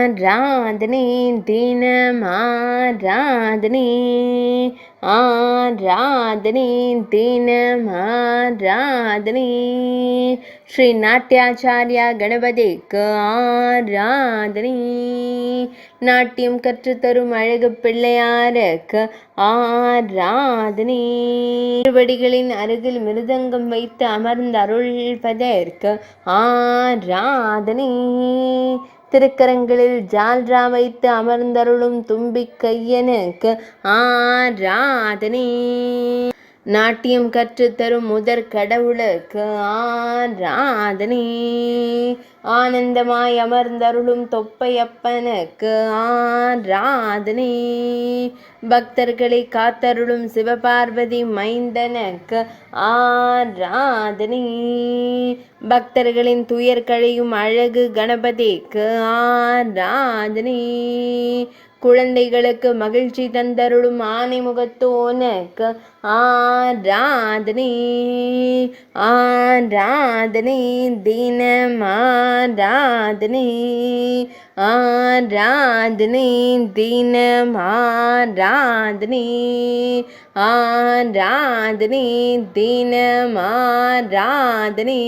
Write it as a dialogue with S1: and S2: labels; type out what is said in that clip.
S1: ஆராதனை தினம் ஆராதனை ஆராதனை தினம் ஆராதனை ஸ்ரீ நாட்டியாச்சாரியா கணபதிக்கு ஆராதனை நாட்டியம் கற்றுத்தரும் அழகு பிள்ளையாருக்கு ஆராதனை திருவடிகளின் அருகில் மிருதங்கம் வைத்து அமர்ந்து அருள்பதற்கு ஆராதனை திருக்கரங்களில் ஜால்ரா வைத்து அமர்ந்தருளும் தும்பிக்கையனுக்கு ஆராதனை நாட்டியம் கற்றுத்தரும் முதற் கடவுளுக்கு ஆராதனை ஆனந்தமாய் அமர்ந்தருளும் தொப்பையப்பனுக்கு ஆராதனை பக்தர்களை காத்தருளும் சிவபார்வதி மைந்தனுக்கு ஆராதனை பக்தர்களின் துயர் கழியும் அழகு கணபதிக்கு ஆராதனை குழந்தைகளுக்கு மகிழ்ச்சி தந்தருளும் ஆனை முகத்தோனுக்கு ஆராதனை ஆராதனை தினம் ஆராதனை ஆராதனை தினம் ஆராதனை ஆராதனை தினம் ஆராதனை